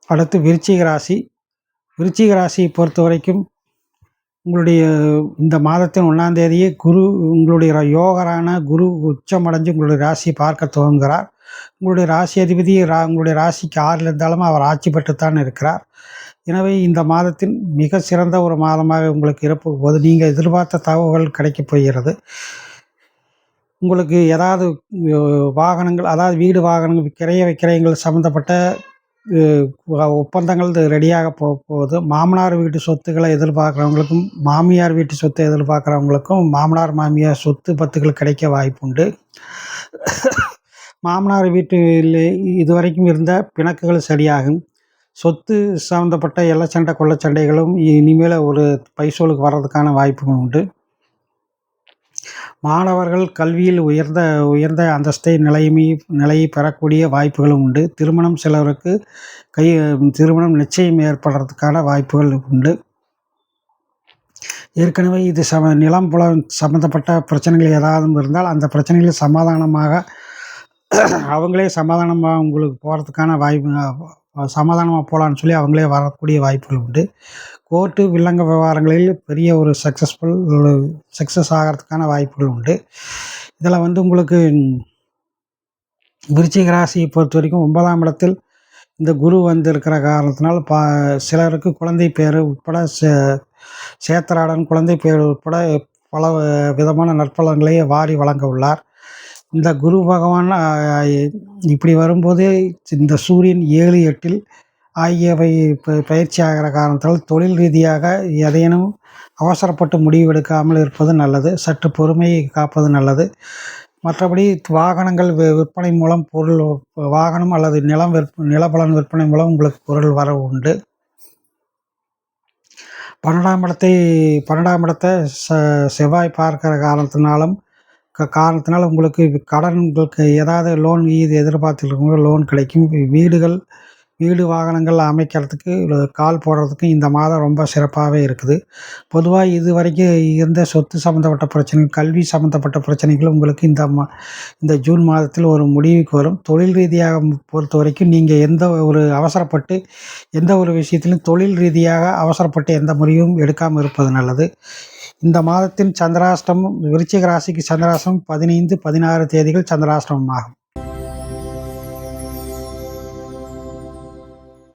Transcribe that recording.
அடுத்து விருச்சிக ராசி. விருச்சிக ராசியை பொறுத்த வரைக்கும் உங்களுடைய இந்த மாதத்தின் 1ஆம் தேதியே குரு உங்களுடைய யோகரான குரு உச்சமடைஞ்சு உங்களுடைய ராசியை பார்க்க துவங்குகிறார். உங்களுடைய ராசி அதிபதி உங்களுடைய ராசிக்கு 6ல் இருந்தாலும் அவர் ஆட்சி பெற்றுத்தான் இருக்கிறார். எனவே இந்த மாதத்தின் மிக சிறந்த ஒரு மாதமாக உங்களுக்கு இருப்பபோது நீங்கள் எதிர்பார்த்த தகவல்கள் கிடைக்கப் போகிறது. உங்களுக்கு ஏதாவது வாகனங்கள், அதாவது வீடு வாகனங்கள் கிரைய விக்கிரயங்கள் சம்மந்தப்பட்ட ஒப்பந்தங்கள் ரெடியாக போகுது. மாமனார் வீட்டு சொத்துக்களை எதிர்பார்க்குறவங்களுக்கும், மாமியார் வீட்டு சொத்தை எதிர்பார்க்குறவங்களுக்கும் மாமனார் மாமியார் சொத்து பத்துகள் கிடைக்க வாய்ப்புண்டு. மாமனார் வீட்டில் இதுவரைக்கும் இருந்த பிணக்குகள் சரியாகும். சொத்து சம்மந்தப்பட்ட எல்லச்சண்டை கொள்ளச்சண்டைகளும் இனிமேல் ஒரு பைசோலுக்கு வர்றதுக்கான வாய்ப்புகள் உண்டு. மாணவர்கள் கல்வியில் உயர்ந்த அந்தஸ்தை நிலையை பெறக்கூடிய வாய்ப்புகளும் உண்டு. சிலருக்கு திருமணம் நிச்சயம் ஏற்படுறதுக்கான வாய்ப்புகள் உண்டு. ஏற்கனவே இது நிலம் புலம் சம்மந்தப்பட்ட பிரச்சனைகள் ஏதாவது இருந்தால் அந்த பிரச்சனைகளை சமாதானமாக அவங்களே சமாதானமாக உங்களுக்கு போகிறதுக்கான சமாதானமாக போகலான்னு சொல்லி அவங்களே வரக்கூடிய வாய்ப்புகள் உண்டு. கோர்ட்டு வில்லங்க விவகாரங்களில் பெரிய ஒரு சக்ஸஸ் ஆகிறதுக்கான வாய்ப்புகள் உண்டு. இதில் உங்களுக்கு விருச்சிக ராசியை பொறுத்த வரைக்கும் 9ஆம் இடத்தில் இந்த குரு இருக்கிற காரணத்தினால் சிலருக்கு குழந்தை பேர் உட்பட சேத்திராடன் குழந்தை பேர் உட்பட பல விதமான நற்பலன்களை வாரி வழங்க உள்ளார். இந்த குரு பகவான் இப்படி வரும்போது இந்த சூரியன் 7, 8 ஆகியவை பயிற்சி ஆகிற காரணத்தால் தொழில் ரீதியாக எதையேனும் அவசரப்பட்டு முடிவெடுக்காமல் இருப்பது நல்லது. சற்று பொறுமையை காப்பது நல்லது. மற்றபடி வாகனங்கள் விற்பனை மூலம் வாகனம் அல்லது நிலபலன் விற்பனை மூலம் உங்களுக்கு பொருள் வரவு உண்டு. 12ஆம் இடத்தை செவ்வாய் பார்க்கிற காரணத்தினால உங்களுக்கு கடன்களுக்கு ஏதாவது லோன் எதிர்பார்த்துருக்கவங்க லோன் கிடைக்கும். வீடு வாகனங்கள் அமைக்கிறதுக்கு கால் போடுறதுக்கு இந்த மாதம் ரொம்ப சிறப்பாகவே இருக்குது. பொதுவாக இது வரைக்கும் இருந்த சொத்து சம்மந்தப்பட்ட பிரச்சனைகள், கல்வி சம்மந்தப்பட்ட பிரச்சனைகள் உங்களுக்கு இந்த ஜூன் மாதத்தில் ஒரு முடிவுக்கு வரும். தொழில் ரீதியாக பொறுத்த வரைக்கும் நீங்கள் எந்த ஒரு விஷயத்திலும் தொழில் ரீதியாக அவசரப்பட்டு எந்த முடிவும் எடுக்காமல் இருப்பது நல்லது. இந்த மாதத்தின் சந்திராஷ்டமம் விருச்சிக ராசிக்கு சந்திராஷ்டமம் 15, 16 தேதிகள் சந்திராஷ்டமம் ஆகும்.